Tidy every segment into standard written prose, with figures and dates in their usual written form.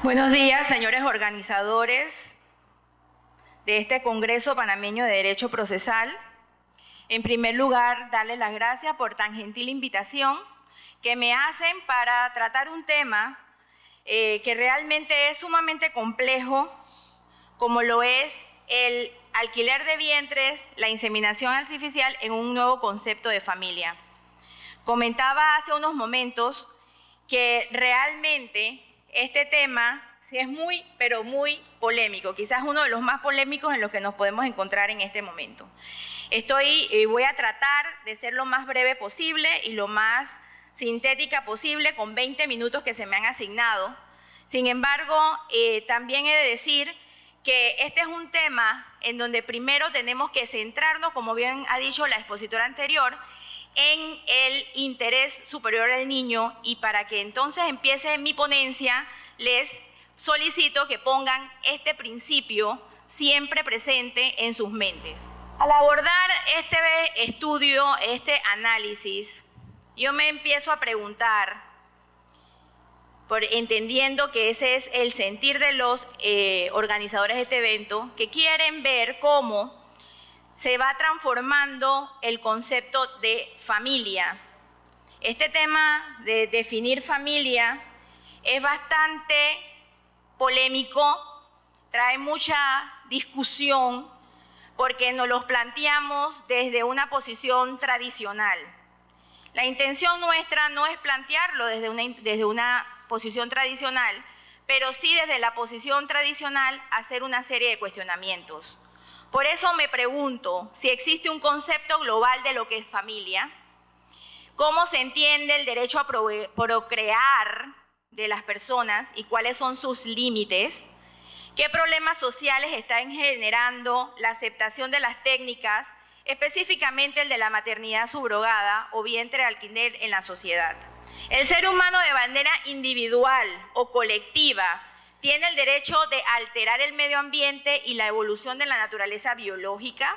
Buenos días, señores organizadores de este Congreso Panameño de Derecho Procesal. En primer lugar, darles las gracias por tan gentil invitación que me hacen para tratar un tema que realmente es sumamente complejo, como lo es el alquiler de vientres, la inseminación artificial en un nuevo concepto de familia. Comentaba hace unos momentos que realmente este tema es muy, pero muy polémico, quizás uno de los más polémicos en los que nos podemos encontrar en este momento. Voy a tratar de ser lo más breve posible y lo más sintética posible con 20 minutos que se me han asignado. Sin embargo, también he de decir que este es un tema en donde primero tenemos que centrarnos, como bien ha dicho la expositora anterior, en el interés superior del niño, y para que entonces empiece mi ponencia, les solicito que pongan este principio siempre presente en sus mentes. Al abordar este estudio, este análisis, yo me empiezo a preguntar, entendiendo que ese es el sentir de los organizadores de este evento, que quieren ver cómo se va transformando el concepto de familia. Este tema de definir familia es bastante polémico, trae mucha discusión porque nos lo planteamos desde una posición tradicional. La intención nuestra no es plantearlo desde una posición tradicional, pero sí desde la posición tradicional hacer una serie de cuestionamientos. Por eso me pregunto si existe un concepto global de lo que es familia, cómo se entiende el derecho a procrear de las personas y cuáles son sus límites, qué problemas sociales están generando la aceptación de las técnicas, específicamente el de la maternidad subrogada o vientre de alquiler en la sociedad. El ser humano de manera individual o colectiva tiene el derecho de alterar el medio ambiente y la evolución de la naturaleza biológica.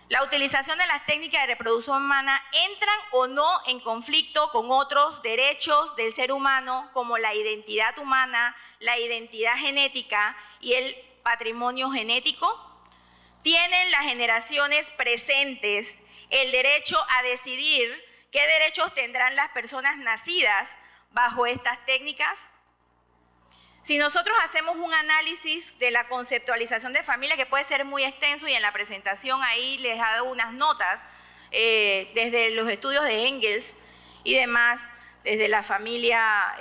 La utilización de las técnicas de reproducción humana entran o no en conflicto con otros derechos del ser humano, como la identidad humana, la identidad genética y el patrimonio genético. ¿Tienen las generaciones presentes el derecho a decidir qué derechos tendrán las personas nacidas bajo estas técnicas? Si nosotros hacemos un análisis de la conceptualización de familia, que puede ser muy extenso, y en la presentación ahí les he dado unas notas desde los estudios de Engels y demás, desde la familia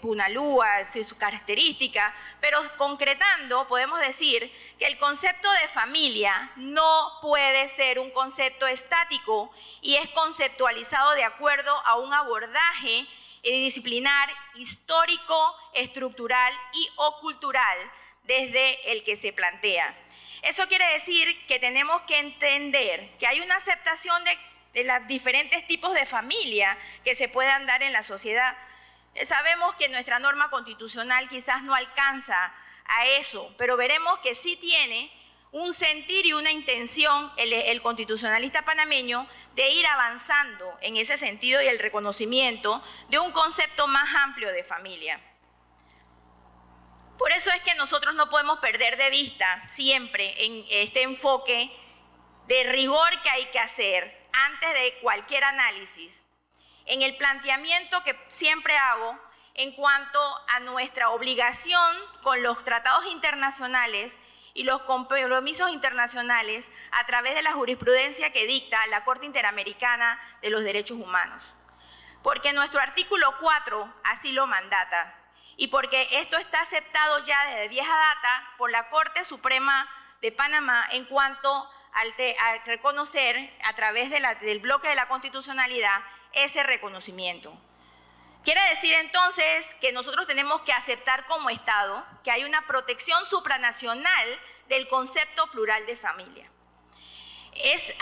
Punalúa, su característica, pero concretando podemos decir que el concepto de familia no puede ser un concepto estático y es conceptualizado de acuerdo a un abordaje disciplinar, histórico, estructural y o cultural desde el que se plantea. Eso quiere decir que tenemos que entender que hay una aceptación de los diferentes tipos de familia que se puedan dar en la sociedad. Sabemos que nuestra norma constitucional quizás no alcanza a eso, pero veremos que sí tiene un sentir y una intención el constitucionalista panameño de ir avanzando en ese sentido y el reconocimiento de un concepto más amplio de familia. Por eso es que nosotros no podemos perder de vista siempre en este enfoque de rigor que hay que hacer antes de cualquier análisis, en el planteamiento que siempre hago en cuanto a nuestra obligación con los tratados internacionales y los compromisos internacionales a través de la jurisprudencia que dicta la Corte Interamericana de los Derechos Humanos. Porque nuestro artículo 4 así lo mandata, y porque esto está aceptado ya desde vieja data por la Corte Suprema de Panamá en cuanto a reconocer a través del bloque de la constitucionalidad ese reconocimiento. Quiere decir entonces que nosotros tenemos que aceptar como Estado que hay una protección supranacional del concepto plural de familia.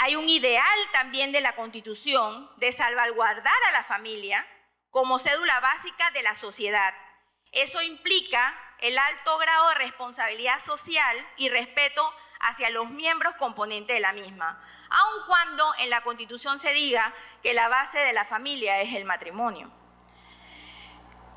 Hay un ideal también de la Constitución de salvaguardar a la familia como cédula básica de la sociedad. Eso implica el alto grado de responsabilidad social y respeto hacia los miembros componentes de la misma, aun cuando en la Constitución se diga que la base de la familia es el matrimonio.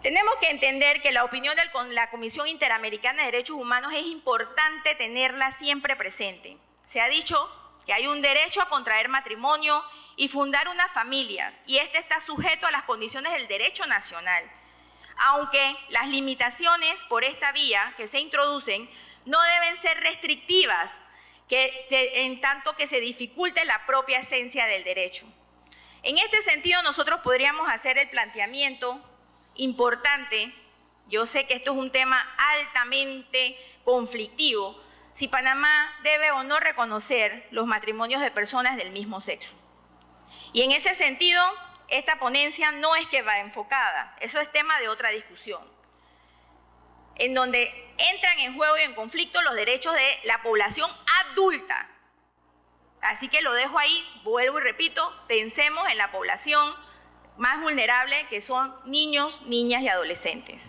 Tenemos que entender que la opinión de la Comisión Interamericana de Derechos Humanos es importante tenerla siempre presente. Se ha dicho que hay un derecho a contraer matrimonio y fundar una familia, y este está sujeto a las condiciones del derecho nacional, aunque las limitaciones por esta vía que se introducen no deben ser restrictivas, en tanto que se dificulte la propia esencia del derecho. En este sentido, nosotros podríamos hacer el planteamiento importante, yo sé que esto es un tema altamente conflictivo, si Panamá debe o no reconocer los matrimonios de personas del mismo sexo. Y en ese sentido, esta ponencia no es que va enfocada, eso es tema de otra discusión, en donde entran en juego y en conflicto los derechos de la población adulta. Así que lo dejo ahí, vuelvo y repito, pensemos en la población más vulnerable, que son niños, niñas y adolescentes.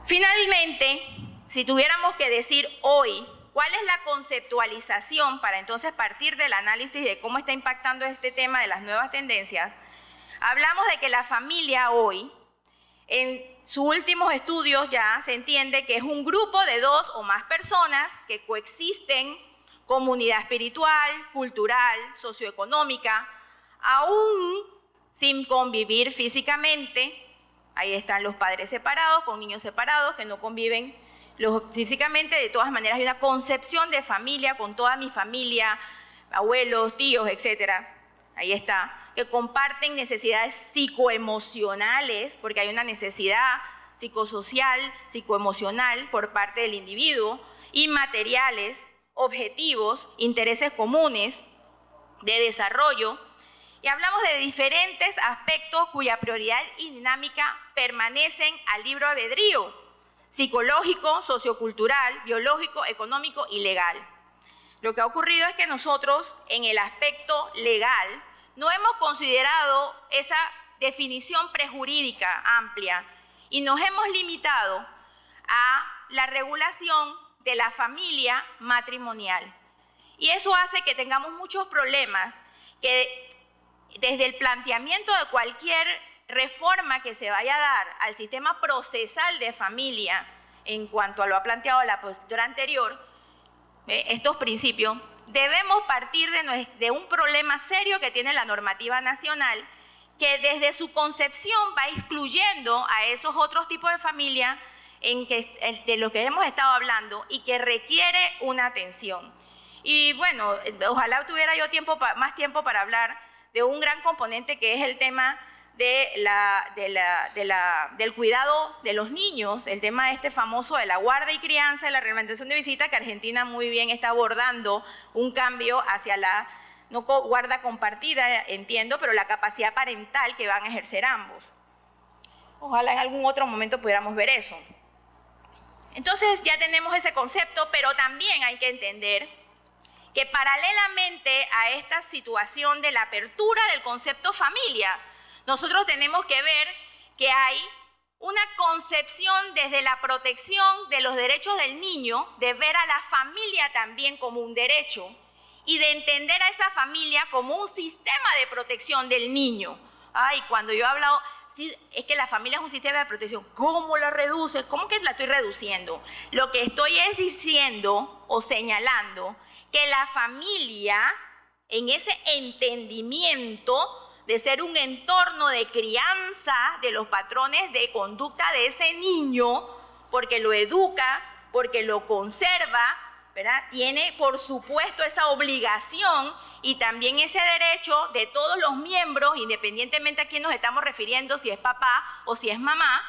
Finalmente, si tuviéramos que decir hoy cuál es la conceptualización para entonces partir del análisis de cómo está impactando este tema de las nuevas tendencias, hablamos de que la familia hoy, en sus últimos estudios ya se entiende que es un grupo de 2 o más personas que coexisten, comunidad espiritual, cultural, socioeconómica, aún sin convivir físicamente. Ahí están los padres separados, con niños separados que no conviven físicamente. De todas maneras hay una concepción de familia con toda mi familia, abuelos, tíos, etcétera. Ahí está, que comparten necesidades psicoemocionales, porque hay una necesidad psicosocial, psicoemocional por parte del individuo, y materiales, objetivos, intereses comunes de desarrollo. Y hablamos de diferentes aspectos cuya prioridad y dinámica permanecen al libre albedrío: psicológico, sociocultural, biológico, económico y legal. Lo que ha ocurrido es que nosotros, en el aspecto legal, no hemos considerado esa definición prejurídica amplia y nos hemos limitado a la regulación de la familia matrimonial. Y eso hace que tengamos muchos problemas que desde el planteamiento de cualquier reforma que se vaya a dar al sistema procesal de familia, en cuanto a lo ha planteado la postura anterior, estos principios, debemos partir de un problema serio que tiene la normativa nacional, que desde su concepción va excluyendo a esos otros tipos de familia de los que hemos estado hablando y que requiere una atención. Y bueno, ojalá tuviera yo más tiempo para hablar de un gran componente que es el tema del cuidado de los niños, el tema famoso de la guarda y crianza, de la reglamentación de visita, que Argentina muy bien está abordando un cambio hacia la no guarda compartida, entiendo, pero la capacidad parental que van a ejercer ambos. Ojalá en algún otro momento pudiéramos ver eso. Entonces ya tenemos ese concepto, pero también hay que entender que paralelamente a esta situación de la apertura del concepto familia, nosotros tenemos que ver que hay una concepción desde la protección de los derechos del niño, de ver a la familia también como un derecho y de entender a esa familia como un sistema de protección del niño. Ay, cuando yo he hablado, sí, es que la familia es un sistema de protección, ¿cómo la reduces? ¿Cómo que la estoy reduciendo? Lo que estoy es diciendo o señalando que la familia, en ese entendimiento de ser un entorno de crianza de los patrones de conducta de ese niño, porque lo educa, porque lo conserva, ¿verdad? Tiene, por supuesto, esa obligación y también ese derecho de todos los miembros, independientemente a quién nos estamos refiriendo, si es papá o si es mamá,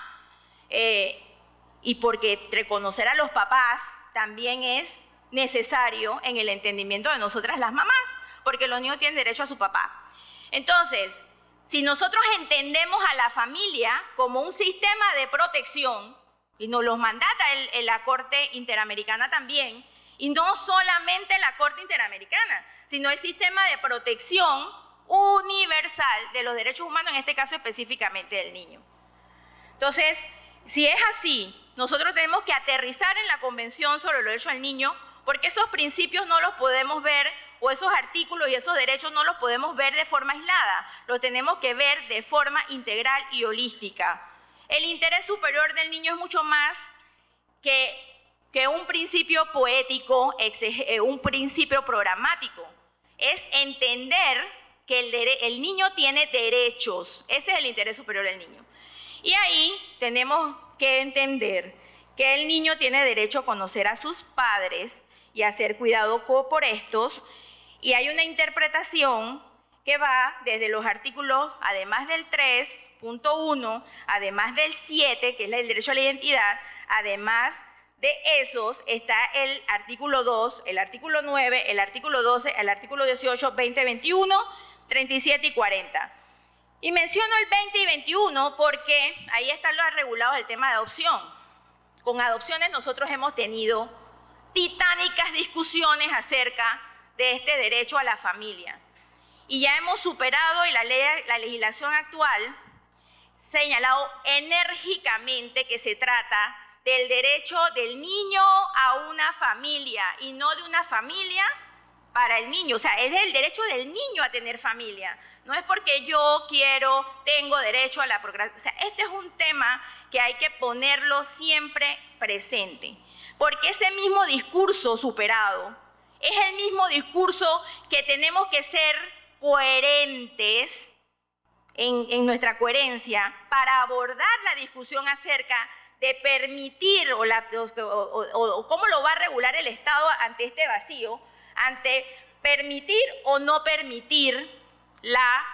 y porque reconocer a los papás también es necesario en el entendimiento de nosotras las mamás, porque los niños tienen derecho a su papá. Entonces, si nosotros entendemos a la familia como un sistema de protección, y nos los mandata la Corte Interamericana también, y no solamente la Corte Interamericana, sino el sistema de protección universal de los derechos humanos, en este caso específicamente del niño. Entonces, si es así, nosotros tenemos que aterrizar en la Convención sobre los Derechos del Niño, porque esos principios no los podemos ver o esos artículos y esos derechos no los podemos ver de forma aislada, los tenemos que ver de forma integral y holística. El interés superior del niño es mucho más que un principio poético, un principio programático. Es entender que el niño tiene derechos. Ese es el interés superior del niño. Y ahí tenemos que entender que el niño tiene derecho a conocer a sus padres y a ser cuidado por estos. Y hay una interpretación que va desde los artículos, además del 3.1, además del 7, que es el derecho a la identidad, además de esos está el artículo 2, el artículo 9, el artículo 12, el artículo 18, 20, 21, 37 y 40. Y menciono el 20 y 21 porque ahí están los regulados del tema de adopción. Con adopciones nosotros hemos tenido titánicas discusiones acerca de este derecho a la familia. Y ya hemos superado, y la legislación actual ha señalado enérgicamente que se trata del derecho del niño a una familia y no de una familia para el niño. O sea, es el derecho del niño a tener familia. No es porque yo tengo derecho a la procreación. O sea, este es un tema que hay que ponerlo siempre presente. Porque ese mismo discurso superado es el mismo discurso que tenemos que ser coherentes en nuestra coherencia para abordar la discusión acerca de permitir o cómo lo va a regular el Estado ante este vacío, ante permitir o no permitir la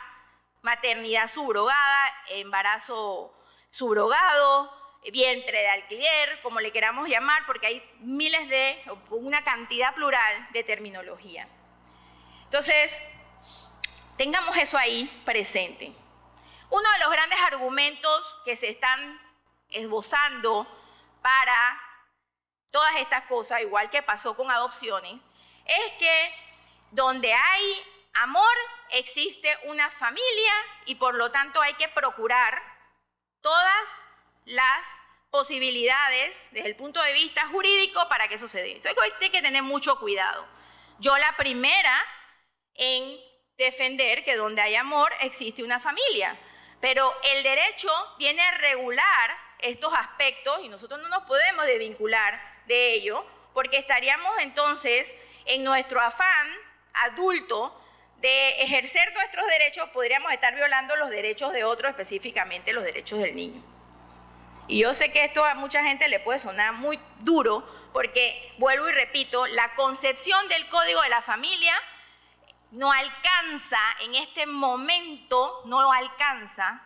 maternidad subrogada, embarazo subrogado, vientre de alquiler, como le queramos llamar, porque hay una cantidad plural de terminología. Entonces, tengamos eso ahí presente. Uno de los grandes argumentos que se están esbozando para todas estas cosas, igual que pasó con adopciones, es que donde hay amor existe una familia y por lo tanto hay que procurar todas las posibilidades desde el punto de vista jurídico para que eso se dé. Entonces hay que tener mucho cuidado. Yo la primera en defender que donde hay amor existe una familia, pero el derecho viene a regular estos aspectos y nosotros no nos podemos desvincular de ello porque estaríamos entonces en nuestro afán adulto de ejercer nuestros derechos, podríamos estar violando los derechos de otros, específicamente los derechos del niño. Y yo sé que esto a mucha gente le puede sonar muy duro porque, vuelvo y repito, la concepción del Código de la Familia no alcanza en este momento, no alcanza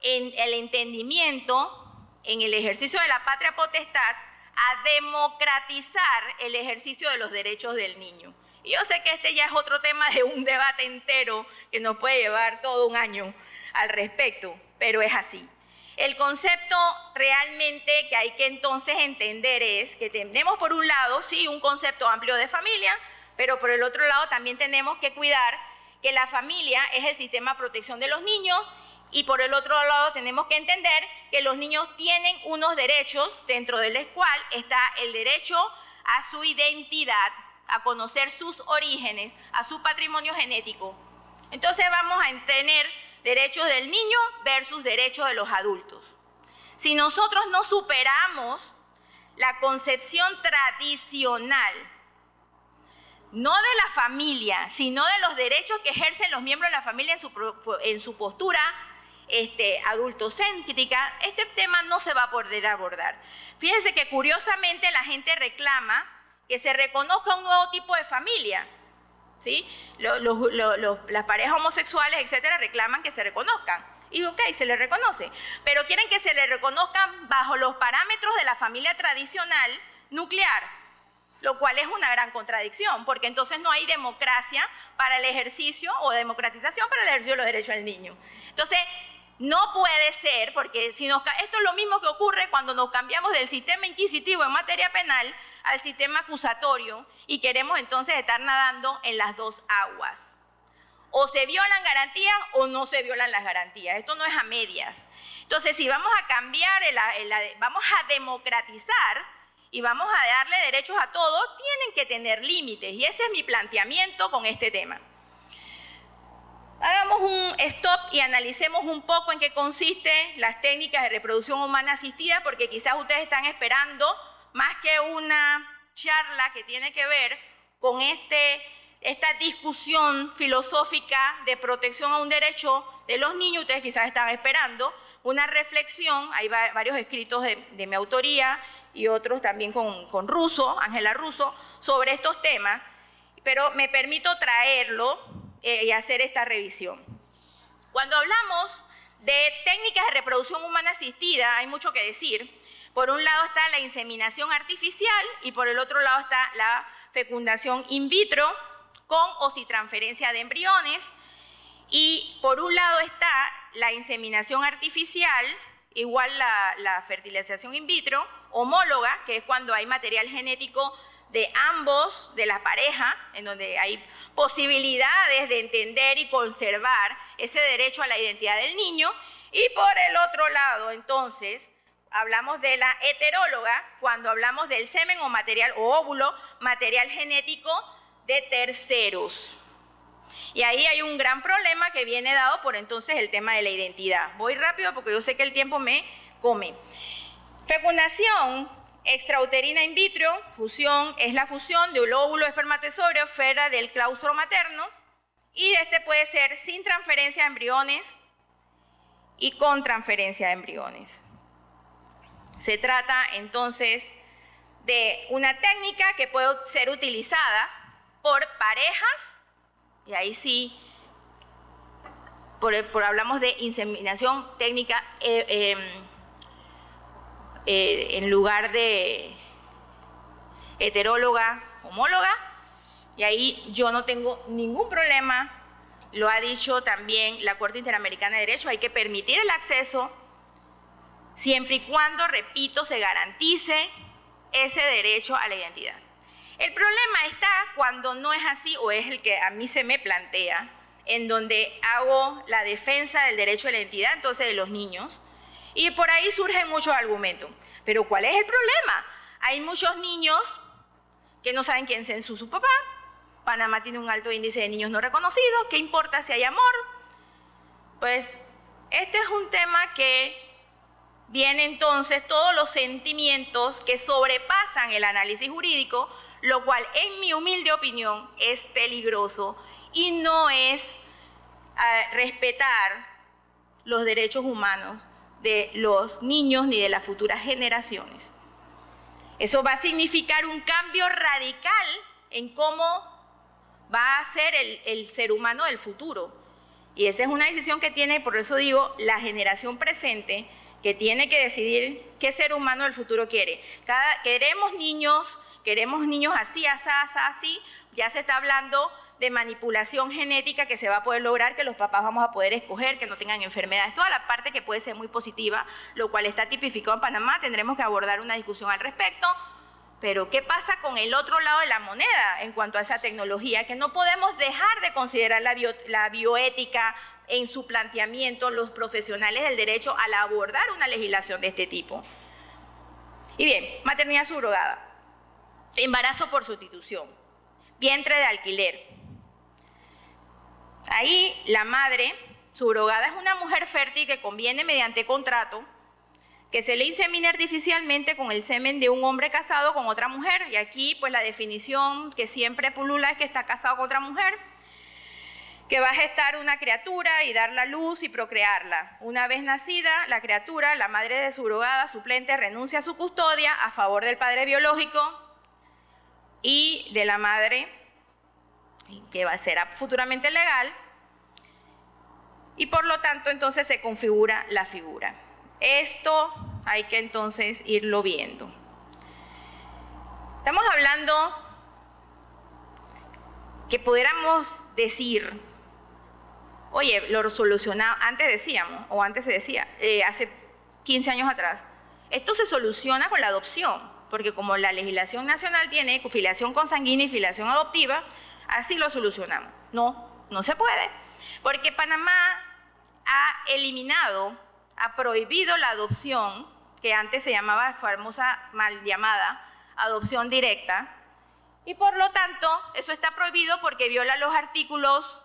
en el entendimiento, en el ejercicio de la patria potestad, a democratizar el ejercicio de los derechos del niño. Y yo sé que este ya es otro tema de un debate entero que nos puede llevar todo un año al respecto, pero es así. El concepto realmente que hay que entonces entender es que tenemos por un lado, sí, un concepto amplio de familia, pero por el otro lado también tenemos que cuidar que la familia es el sistema de protección de los niños y por el otro lado tenemos que entender que los niños tienen unos derechos dentro del cual está el derecho a su identidad, a conocer sus orígenes, a su patrimonio genético. Entonces vamos a tener derechos del niño versus derechos de los adultos. Si nosotros no superamos la concepción tradicional, no de la familia, sino de los derechos que ejercen los miembros de la familia en su postura adultocéntrica, este tema no se va a poder abordar. Fíjense que curiosamente la gente reclama que se reconozca un nuevo tipo de familia, ¿sí? Las parejas homosexuales, etcétera, reclaman que se reconozcan. Y ok, se les reconoce, pero quieren que se les reconozcan bajo los parámetros de la familia tradicional nuclear, lo cual es una gran contradicción, porque entonces no hay democracia para el ejercicio o democratización para el ejercicio de los derechos del niño. Entonces, no puede ser, porque esto es lo mismo que ocurre cuando nos cambiamos del sistema inquisitivo en materia penal al sistema acusatorio y queremos entonces estar nadando en las dos aguas. O se violan garantías o no se violan las garantías. Esto no es a medias. Entonces, si vamos a cambiar, vamos a democratizar y vamos a darle derechos a todos, tienen que tener límites. Y ese es mi planteamiento con este tema. Hagamos un stop y analicemos un poco en qué consisten las técnicas de reproducción humana asistida, porque quizás ustedes están esperando más que una charla que tiene que ver con esta discusión filosófica de protección a un derecho de los niños. Ustedes quizás están esperando una reflexión. Hay varios escritos de mi autoría y otros también con Russo, Ángela Russo, sobre estos temas, pero me permito traerlo y hacer esta revisión. Cuando hablamos de técnicas de reproducción humana asistida, hay mucho que decir. Por un lado está la inseminación artificial y por el otro lado está la fecundación in vitro con ocitransferencia de embriones. Y por un lado está la inseminación artificial, igual la fertilización in vitro, homóloga, que es cuando hay material genético de ambos, de la pareja, en donde hay posibilidades de entender y conservar ese derecho a la identidad del niño. Y por el otro lado, entonces, hablamos de la heteróloga, cuando hablamos del semen o material o óvulo, material genético de terceros. Y ahí hay un gran problema que viene dado por entonces el tema de la identidad. Voy rápido porque yo sé que el tiempo me come. Fecundación extrauterina in vitro, fusión, es la fusión de un óvulo espermatozoide fuera del claustro materno, y este puede ser sin transferencia de embriones y con transferencia de embriones. Se trata entonces de una técnica que puede ser utilizada por parejas, y ahí sí, hablamos de inseminación técnica en lugar de heteróloga, homóloga, y ahí yo no tengo ningún problema. Lo ha dicho también la Corte Interamericana de Derecho, hay que permitir el acceso siempre y cuando, repito, se garantice ese derecho a la identidad. El problema está cuando no es así, o es el que a mí se me plantea, en donde hago la defensa del derecho a la identidad, entonces de los niños, y por ahí surgen muchos argumentos. Pero ¿cuál es el problema? Hay muchos niños que no saben quién es su papá. Panamá tiene un alto índice de niños no reconocidos. ¿Qué importa si hay amor? Pues este es un tema que viene entonces todos los sentimientos que sobrepasan el análisis jurídico, lo cual en mi humilde opinión es peligroso y no es respetar los derechos humanos de los niños ni de las futuras generaciones. Eso va a significar un cambio radical en cómo va a ser el ser humano del futuro. Y esa es una decisión que tiene, por eso digo, la generación presente, que tiene que decidir qué ser humano del futuro quiere. Queremos niños así, así. Ya se está hablando de manipulación genética que se va a poder lograr, que los papás vamos a poder escoger, que no tengan enfermedades, toda la parte que puede ser muy positiva, lo cual está tipificado en Panamá. Tendremos que abordar una discusión al respecto. Pero ¿qué pasa con el otro lado de la moneda en cuanto a esa tecnología? Que no podemos dejar de considerar la bioética en su planteamiento, los profesionales del derecho, al abordar una legislación de este tipo. Y bien, maternidad subrogada, embarazo por sustitución, vientre de alquiler. Ahí la madre subrogada es una mujer fértil que conviene mediante contrato que se le insemine artificialmente con el semen de un hombre casado con otra mujer. Y aquí pues la definición que siempre pulula es que está casado con otra mujer, que va a gestar una criatura y dar la luz y procrearla. Una vez nacida la criatura, la madre de subrogada suplente renuncia a su custodia a favor del padre biológico y de la madre, que será futuramente legal, y por lo tanto entonces se configura la figura. Esto hay que entonces irlo viendo. Estamos hablando que pudiéramos decir, oye, lo solucionamos, antes se decía, hace 15 años atrás, esto se soluciona con la adopción, porque como la legislación nacional tiene filiación consanguínea y filiación adoptiva, así lo solucionamos. No se puede, porque Panamá ha prohibido la adopción, que antes se llamaba, famosa mal llamada, adopción directa, y por lo tanto eso está prohibido porque viola los artículos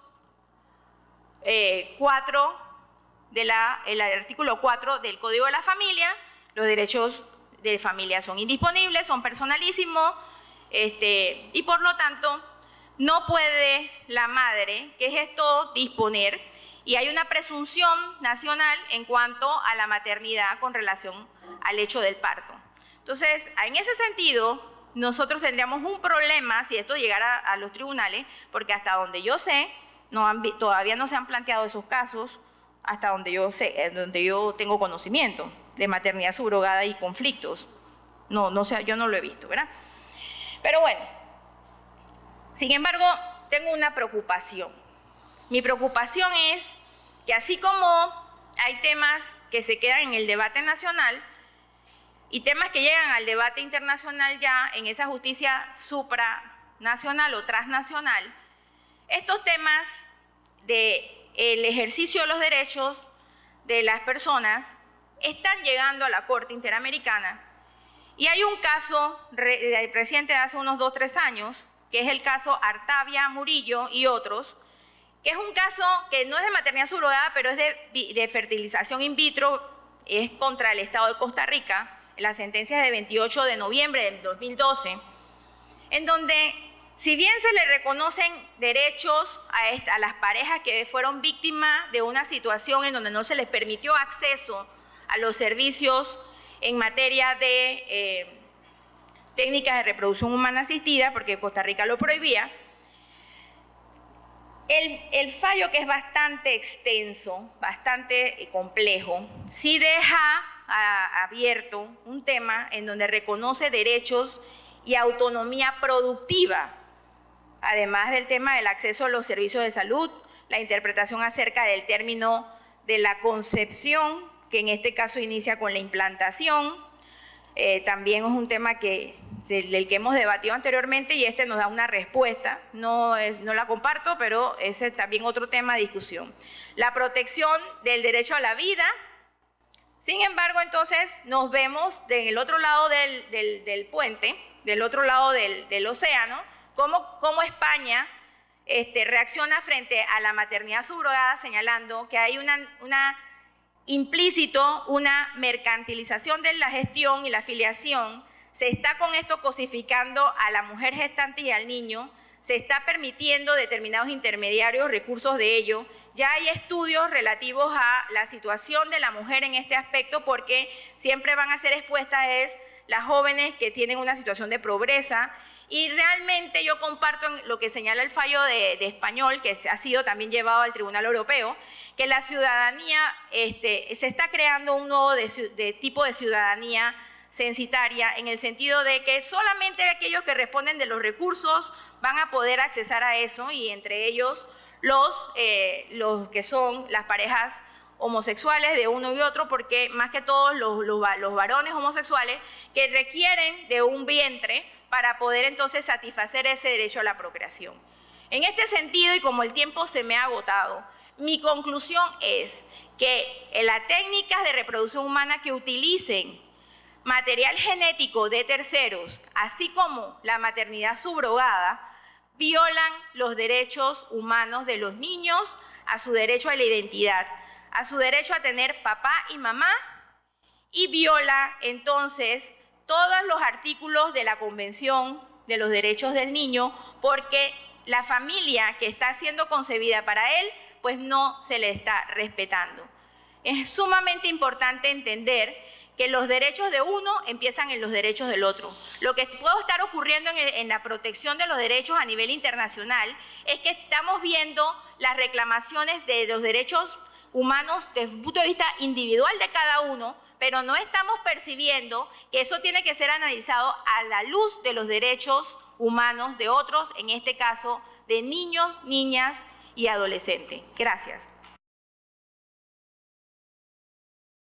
4 el artículo 4 del Código de la Familia. Los derechos de familia son indisponibles, son personalísimos, y por lo tanto no puede la madre, que es esto, disponer, y hay una presunción nacional en cuanto a la maternidad con relación al hecho del parto. Entonces, en ese sentido, nosotros tendríamos un problema si esto llegara a los tribunales, porque hasta donde yo sé, todavía no se han planteado esos casos, hasta donde yo sé, donde yo tengo conocimiento de maternidad subrogada y conflictos. No sé, yo no lo he visto, ¿verdad? Pero bueno, sin embargo, tengo una preocupación. Mi preocupación es que así como hay temas que se quedan en el debate nacional y temas que llegan al debate internacional ya en esa justicia supranacional o transnacional, estos temas del ejercicio de los derechos de las personas están llegando a la Corte Interamericana. Y hay un caso reciente de hace unos 2 o 3 años, que es el caso Artavia Murillo y otros, que es un caso que no es de maternidad subrogada, pero es de fertilización in vitro, es contra el Estado de Costa Rica, la sentencia es de 28 de noviembre del 2012, en donde, si bien se le reconocen derechos a las parejas que fueron víctimas de una situación en donde no se les permitió acceso a los servicios en materia de técnicas de reproducción humana asistida, porque Costa Rica lo prohibía, el fallo, que es bastante extenso, bastante complejo, sí deja abierto un tema en donde reconoce derechos y autonomía productiva, además del tema del acceso a los servicios de salud, la interpretación acerca del término de la concepción, que en este caso inicia con la implantación. También es un tema del que hemos debatido anteriormente y nos da una respuesta. No la comparto, pero ese es también otro tema de discusión. La protección del derecho a la vida. Sin embargo, entonces nos vemos del otro lado del puente, del otro lado del océano, cómo España reacciona frente a la maternidad subrogada, señalando que hay implícito una mercantilización de la gestión y la filiación. Se está con esto cosificando a la mujer gestante y al niño, se está permitiendo determinados intermediarios recursos de ello. Ya hay estudios relativos a la situación de la mujer en este aspecto, porque siempre van a ser expuestas las jóvenes que tienen una situación de pobreza. Y realmente yo comparto lo que señala el fallo de español, que ha sido también llevado al Tribunal Europeo, que la ciudadanía, se está creando un nuevo tipo de ciudadanía censitaria, en el sentido de que solamente aquellos que responden de los recursos van a poder accesar a eso, y entre ellos los que son las parejas homosexuales de uno y otro, porque más que todos los varones homosexuales que requieren de un vientre para poder entonces satisfacer ese derecho a la procreación. En este sentido, y como el tiempo se me ha agotado, mi conclusión es que las técnicas de reproducción humana que utilicen material genético de terceros, así como la maternidad subrogada, violan los derechos humanos de los niños, a su derecho a la identidad, a su derecho a tener papá y mamá, y viola entonces todos los artículos de la Convención de los Derechos del Niño, porque la familia que está siendo concebida para él, pues no se le está respetando. Es sumamente importante entender que los derechos de uno empiezan en los derechos del otro. Lo que puede estar ocurriendo en la protección de los derechos a nivel internacional es que estamos viendo las reclamaciones de los derechos humanos desde el punto de vista individual de cada uno, pero no estamos percibiendo que eso tiene que ser analizado a la luz de los derechos humanos de otros, en este caso de niños, niñas y adolescentes. Gracias.